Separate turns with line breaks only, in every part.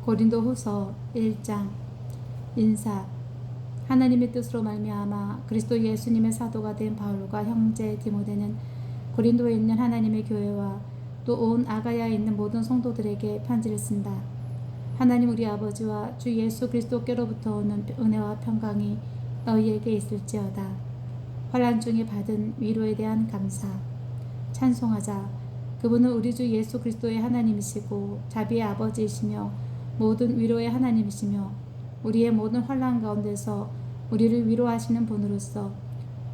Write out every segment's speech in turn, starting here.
고린도후서 1장. 인사. 하나님의 뜻으로 말미암아 그리스도 예수님의 사도가 된 바울과 형제 디모데는 고린도에 있는 하나님의 교회와 또 온 아가야에 있는 모든 성도들에게 편지를 쓴다. 하나님 우리 아버지와 주 예수 그리스도께로부터 오는 은혜와 평강이 너희에게 있을지어다. 환난 중에 받은 위로에 대한 감사. 찬송하자. 그분은 우리 주 예수 그리스도의 하나님이시고 자비의 아버지이시며 모든 위로의 하나님이시며 우리의 모든 환난 가운데서 우리를 위로하시는 분으로서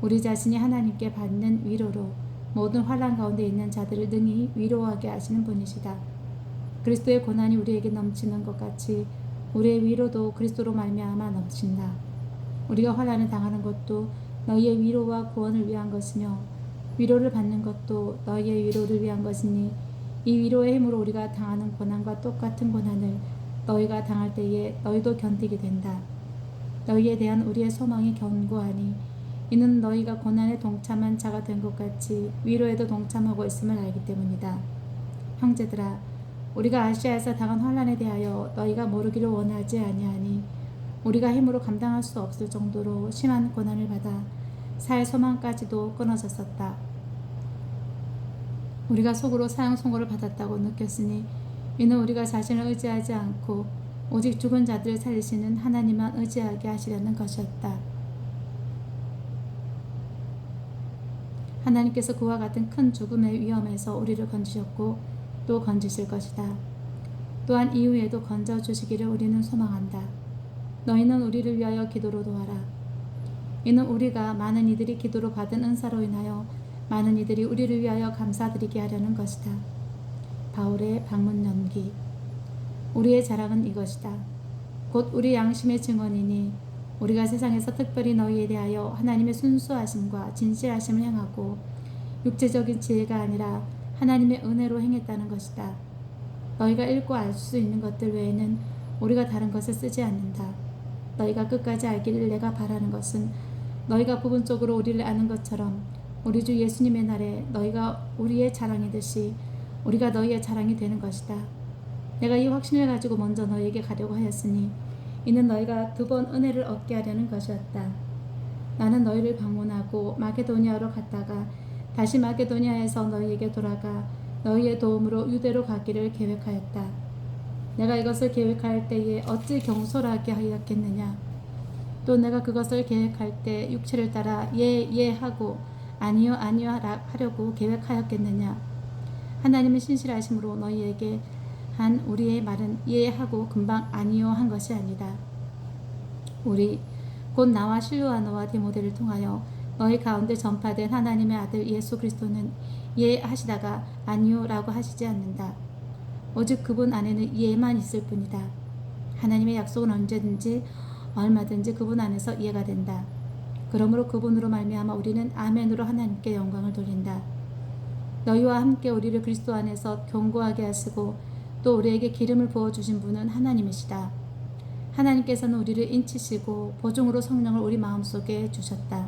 우리 자신이 하나님께 받는 위로로 모든 환난 가운데 있는 자들을 능히 위로하게 하시는 분이시다. 그리스도의 고난이 우리에게 넘치는 것 같이 우리의 위로도 그리스도로 말미암아 넘친다. 우리가 환난을 당하는 것도 너희의 위로와 구원을 위한 것이며 위로를 받는 것도 너희의 위로를 위한 것이니 이 위로의 힘으로 우리가 당하는 고난과 똑같은 고난을 너희가 당할 때에 너희도 견디게 된다. 너희에 대한 우리의 소망이 견고하니 이는 너희가 고난에 동참한 자가 된 것 같이 위로에도 동참하고 있음을 알기 때문이다. 형제들아, 우리가 아시아에서 당한 환난에 대하여 너희가 모르기를 원하지 아니하니 우리가 힘으로 감당할 수 없을 정도로 심한 고난을 받아 살 소망까지도 끊어졌었다. 우리가 속으로 사형 선고를 받았다고 느꼈으니 이는 우리가 자신을 의지하지 않고 오직 죽은 자들을 살리시는 하나님만 의지하게 하시려는 것이었다. 하나님께서 그와 같은 큰 죽음의 위험에서 우리를 건지셨고 또 건지실 것이다. 또한 이후에도 건져주시기를 우리는 소망한다. 너희는 우리를 위하여 기도로 도와라. 이는 우리가 많은 이들이 기도로 받은 은사로 인하여 많은 이들이 우리를 위하여 감사드리게 하려는 것이다. 바울의 방문 연기. 우리의 자랑은 이것이다. 곧 우리 양심의 증언이니 우리가 세상에서 특별히 너희에 대하여 하나님의 순수하심과 진실하심을 행하고 육체적인 지혜가 아니라 하나님의 은혜로 행했다는 것이다. 너희가 읽고 알 수 있는 것들 외에는 우리가 다른 것을 쓰지 않는다. 너희가 끝까지 알기를 내가 바라는 것은 너희가 부분적으로 우리를 아는 것처럼 우리 주 예수님의 날에 너희가 우리의 자랑이듯이 우리가 너희의 자랑이 되는 것이다. 내가 이 확신을 가지고 먼저 너희에게 가려고 하였으니 이는 너희가 두 번 은혜를 얻게 하려는 것이었다. 나는 너희를 방문하고 마게도니아로 갔다가 다시 마게도니아에서 너희에게 돌아가 너희의 도움으로 유대로 가기를 계획하였다. 내가 이것을 계획할 때에 어찌 경솔하게 하였겠느냐. 또 내가 그것을 계획할 때 육체를 따라 예 하고 아니요 하려고 계획하였겠느냐. 하나님은 신실하심으로 너희에게 한 우리의 말은 예 하고 금방 아니요 한 것이 아니다. 우리 곧 나와 실로아너와 디모데를 통하여 너희 가운데 전파된 하나님의 아들 예수 그리스도는 예 하시다가 아니요 라고 하시지 않는다. 오직 그분 안에는 예만 있을 뿐이다. 하나님의 약속은 언제든지 얼마든지 그분 안에서 이해가 된다. 그러므로 그분으로 말미암아 우리는 아멘으로 하나님께 영광을 돌린다. 너희와 함께 우리를 그리스도 안에서 견고하게 하시고 또 우리에게 기름을 부어주신 분은 하나님이시다. 하나님께서는 우리를 인치시고 보증으로 성령을 우리 마음속에 주셨다.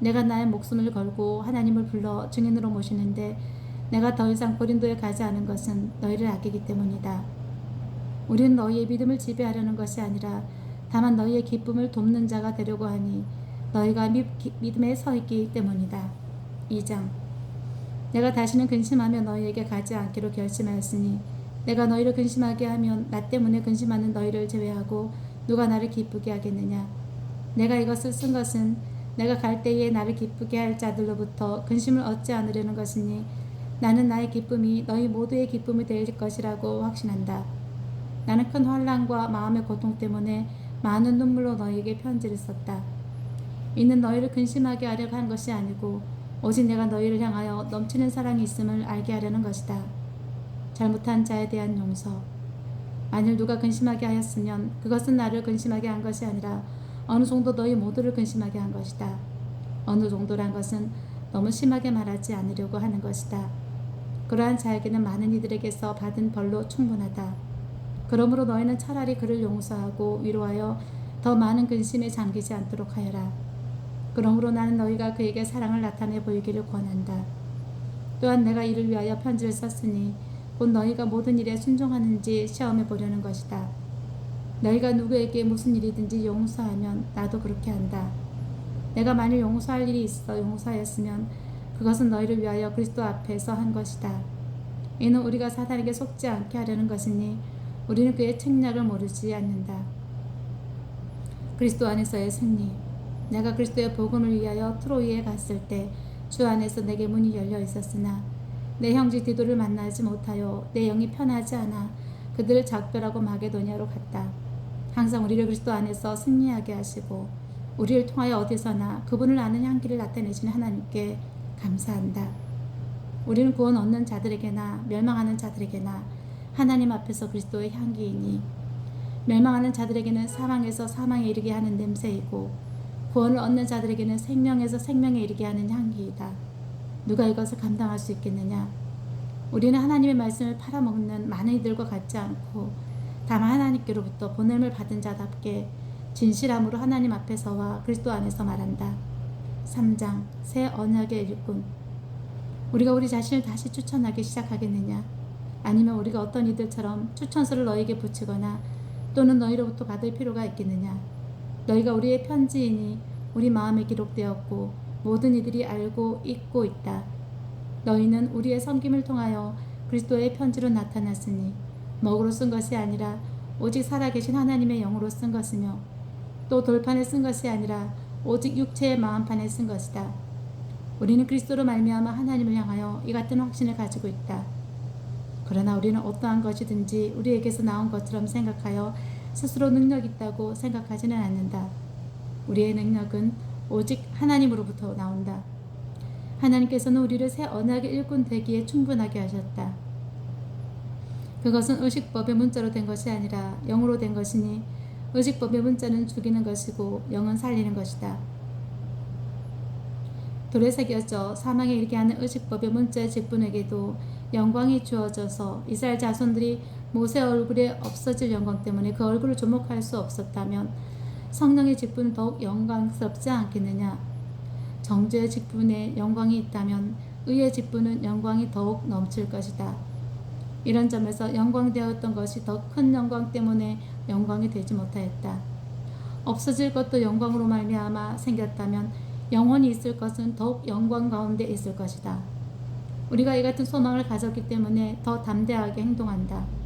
내가 나의 목숨을 걸고 하나님을 불러 증인으로 모시는데 내가 더 이상 고린도에 가지 않은 것은 너희를 아끼기 때문이다. 우리는 너희의 믿음을 지배하려는 것이 아니라 다만 너희의 기쁨을 돕는 자가 되려고 하니 너희가 믿음에 서 있기 때문이다. 2장. 내가 다시는 근심하며 너희에게 가지 않기로 결심하였으니 내가 너희를 근심하게 하면 나 때문에 근심하는 너희를 제외하고 누가 나를 기쁘게 하겠느냐. 내가 이것을 쓴 것은 내가 갈 때에 나를 기쁘게 할 자들로부터 근심을 얻지 않으려는 것이니 나는 나의 기쁨이 너희 모두의 기쁨이 될 것이라고 확신한다. 나는 큰 환난과 마음의 고통 때문에 많은 눈물로 너희에게 편지를 썼다. 이는 너희를 근심하게 하려고 한 것이 아니고 오직 내가 너희를 향하여 넘치는 사랑이 있음을 알게 하려는 것이다. 잘못한 자에 대한 용서. 만일 누가 근심하게 하였으면 그것은 나를 근심하게 한 것이 아니라 어느 정도 너희 모두를 근심하게 한 것이다. 어느 정도란 것은 너무 심하게 말하지 않으려고 하는 것이다. 그러한 자에게는 많은 이들에게서 받은 벌로 충분하다. 그러므로 너희는 차라리 그를 용서하고 위로하여 더 많은 근심에 잠기지 않도록 하여라. 그러므로 나는 너희가 그에게 사랑을 나타내 보이기를 권한다. 또한 내가 이를 위하여 편지를 썼으니 곧 너희가 모든 일에 순종하는지 시험해 보려는 것이다. 너희가 누구에게 무슨 일이든지 용서하면 나도 그렇게 한다. 내가 만일 용서할 일이 있어 용서하였으면 그것은 너희를 위하여 그리스도 앞에서 한 것이다. 이는 우리가 사단에게 속지 않게 하려는 것이니 우리는 그의 책략을 모르지 않는다. 그리스도 안에서의 승리. 내가 그리스도의 복음을 위하여 트로이에 갔을 때 주 안에서 내게 문이 열려 있었으나 내 형제 디도를 만나지 못하여 내 영이 편하지 않아 그들을 작별하고 마게도냐로 갔다. 항상 우리를 그리스도 안에서 승리하게 하시고 우리를 통하여 어디서나 그분을 아는 향기를 나타내시는 하나님께 감사한다. 우리는 구원 얻는 자들에게나 멸망하는 자들에게나 하나님 앞에서 그리스도의 향기이니 멸망하는 자들에게는 사망에서 사망에 이르게 하는 냄새이고 구원을 얻는 자들에게는 생명에서 생명에 이르게 하는 향기이다. 누가 이것을 감당할 수 있겠느냐? 우리는 하나님의 말씀을 팔아먹는 많은 이들과 같지 않고 다만 하나님께로부터 보냄을 받은 자답게 진실함으로 하나님 앞에서와 그리스도 안에서 말한다. 3장 새 언약의 일꾼. 우리가 우리 자신을 다시 추천하기 시작하겠느냐? 아니면 우리가 어떤 이들처럼 추천서를 너희에게 붙이거나 또는 너희로부터 받을 필요가 있겠느냐? 너희가 우리의 편지이니 우리 마음에 기록되었고 모든 이들이 알고 읽고 있다. 너희는 우리의 섬김을 통하여 그리스도의 편지로 나타났으니 먹으로 쓴 것이 아니라 오직 살아계신 하나님의 영으로 쓴 것이며 또 돌판에 쓴 것이 아니라 오직 육체의 마음판에 쓴 것이다. 우리는 그리스도로 말미암아 하나님을 향하여 이 같은 확신을 가지고 있다. 그러나 우리는 어떠한 것이든지 우리에게서 나온 것처럼 생각하여 스스로 능력 있다고 생각하지는 않는다. 우리의 능력은 오직 하나님으로부터 나온다. 하나님께서는 우리를 새 언약의 일꾼 되기에 충분하게 하셨다. 그것은 의식법의 문자로 된 것이 아니라 영으로 된 것이니 의식법의 문자는 죽이는 것이고 영은 살리는 것이다. 돌에 새겨져 사망에 이르게 하는 의식법의 문자의 직분에게도 영광이 주어져서 이스라엘 자손들이 모세 얼굴에 없어질 영광 때문에 그 얼굴을 주목할 수 없었다면 성령의 직분은 더욱 영광스럽지 않겠느냐? 정죄의 직분에 영광이 있다면 의의 직분은 영광이 더욱 넘칠 것이다. 이런 점에서 영광되었던 것이 더 큰 영광 때문에 영광이 되지 못하였다. 없어질 것도 영광으로 말미암아 생겼다면 영원히 있을 것은 더욱 영광 가운데 있을 것이다. 우리가 이 같은 소망을 가졌기 때문에 더 담대하게 행동한다.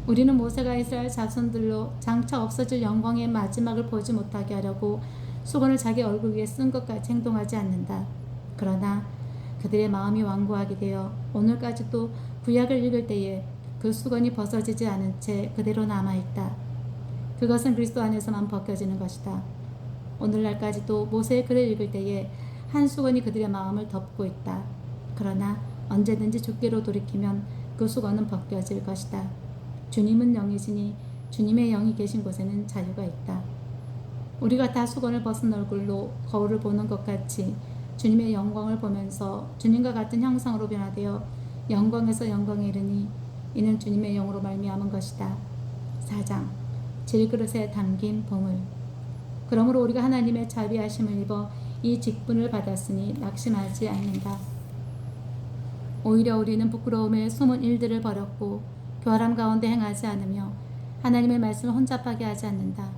우리는 모세가 이스라엘 자손들로 장차 없어질 영광의 마지막을 보지 못하게 하려고 수건을 자기 얼굴 위에 쓴 것 같이 행동하지 않는다. 그러나 그들의 마음이 완고하게 되어 오늘까지도 구약을 읽을 때에 그 수건이 벗어지지 않은 채 그대로 남아있다. 그것은 그리스도 안에서만 벗겨지는 것이다. 오늘날까지도 모세의 글을 읽을 때에 한 수건이 그들의 마음을 덮고 있다. 그러나 언제든지 주께로 돌이키면 그 수건은 벗겨질 것이다. 주님은 영이시니 주님의 영이 계신 곳에는 자유가 있다. 우리가 다 수건을 벗은 얼굴로 거울을 보는 것 같이 주님의 영광을 보면서 주님과 같은 형상으로 변화되어 영광에서 영광에 이르니 이는 주님의 영으로 말미암은 것이다. 4장 질그릇에 담긴 보물. 그러므로 우리가 하나님의 자비하심을 입어 이 직분을 받았으니 낙심하지 않는다. 오히려 우리는 부끄러움에 숨은 일들을 버렸고 교활함 가운데 행하지 않으며 하나님의 말씀을 혼잡하게 하지 않는다.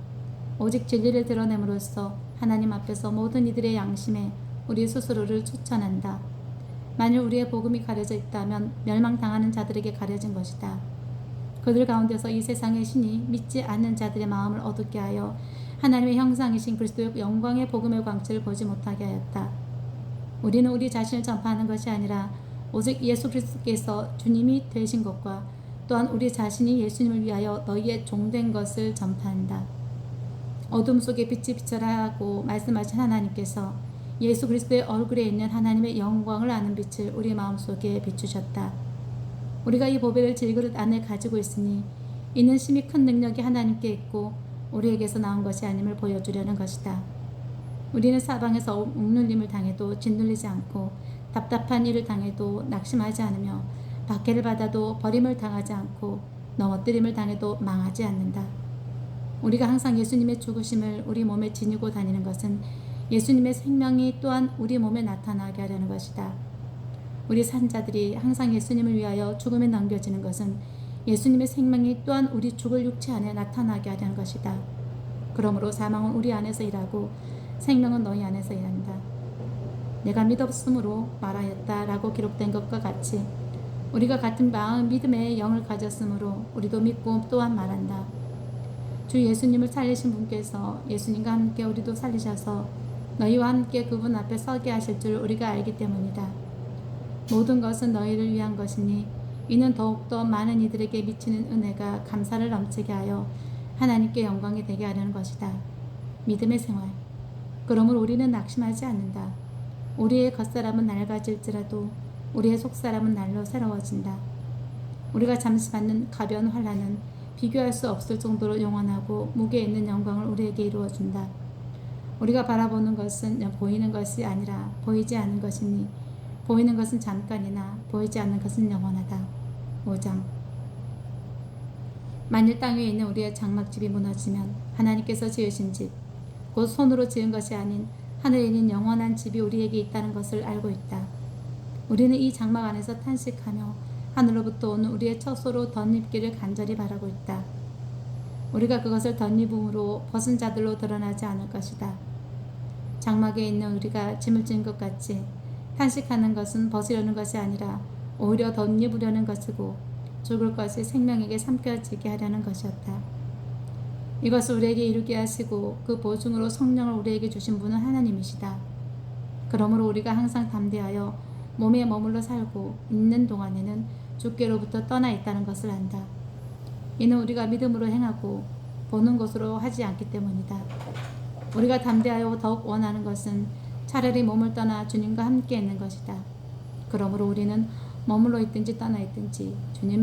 오직 진리를 드러냄으로써 하나님 앞에서 모든 이들의 양심에 우리 스스로를 추천한다. 만일 우리의 복음이 가려져 있다면 멸망당하는 자들에게 가려진 것이다. 그들 가운데서 이 세상의 신이 믿지 않는 자들의 마음을 어둡게 하여 하나님의 형상이신 그리스도의 영광의 복음의 광채를 보지 못하게 하였다. 우리는 우리 자신을 전파하는 것이 아니라 오직 예수 그리스도께서 주님이 되신 것과 또한 우리 자신이 예수님을 위하여 너희의 종된 것을 전파한다. 어둠 속에 빛이 비쳐라 하고 말씀하신 하나님께서 예수 그리스도의 얼굴에 있는 하나님의 영광을 아는 빛을 우리 마음속에 비추셨다. 우리가 이 보배를 질그릇 안에 가지고 있으니 이는 심히 큰 능력이 하나님께 있고 우리에게서 나온 것이 아님을 보여주려는 것이다. 우리는 사방에서 억눌림을 당해도 짓눌리지 않고 답답한 일을 당해도 낙심하지 않으며 박해를 받아도 버림을 당하지 않고 넘어뜨림을 당해도 망하지 않는다. 우리가 항상 예수님의 죽으심을 우리 몸에 지니고 다니는 것은 예수님의 생명이 또한 우리 몸에 나타나게 하려는 것이다. 우리 산자들이 항상 예수님을 위하여 죽음에 넘겨지는 것은 예수님의 생명이 또한 우리 죽을 육체 안에 나타나게 하려는 것이다. 그러므로 사망은 우리 안에서 일하고 생명은 너희 안에서 일한다. 내가 믿었으므로 말하였다 라고 기록된 것과 같이 우리가 같은 마음 믿음의 영을 가졌으므로 우리도 믿고 또한 말한다. 주 예수님을 살리신 분께서 예수님과 함께 우리도 살리셔서 너희와 함께 그분 앞에 서게 하실 줄 우리가 알기 때문이다. 모든 것은 너희를 위한 것이니 이는 더욱더 많은 이들에게 미치는 은혜가 감사를 넘치게 하여 하나님께 영광이 되게 하려는 것이다. 믿음의 생활. 그러므로 우리는 낙심하지 않는다. 우리의 겉사람은 낡아질지라도 우리의 속사람은 날로 새로워진다. 우리가 잠시 받는 가벼운 환난은 비교할 수 없을 정도로 영원하고 무게 있는 영광을 우리에게 이루어준다. 우리가 바라보는 것은 보이는 것이 아니라 보이지 않는 것이니 보이는 것은 잠깐이나 보이지 않는 것은 영원하다. 5장. 만일 땅 위에 있는 우리의 장막집이 무너지면 하나님께서 지으신 집, 곧 손으로 지은 것이 아닌 하늘에 있는 영원한 집이 우리에게 있다는 것을 알고 있다. 우리는 이 장막 안에서 탄식하며 하늘로부터 오는 우리의 처소로 덧입기를 간절히 바라고 있다. 우리가 그것을 덧입음으로 벗은 자들로 드러나지 않을 것이다. 장막에 있는 우리가 짐을 진 것 같이 탄식하는 것은 벗으려는 것이 아니라 오히려 덧입으려는 것이고 죽을 것이 생명에게 삼켜지게 하려는 것이었다. 이것을 우리에게 이루게 하시고 그 보증으로 성령을 우리에게 주신 분은 하나님이시다. 그러므로 우리가 항상 담대하여 몸에 머물러 살고 있는 동안에는 주께로부터 떠나 있다는 것을 안다. 이는 우리가 믿음으로 행하고 보는 것으로 하지 않기 때문이다. 우리가 담대하여 더욱 원하는 것은 차라리 몸을 떠나 주님과 함께 있는 것이다. 그러므로 우리는 머물러 있든지 떠나 있든지 주님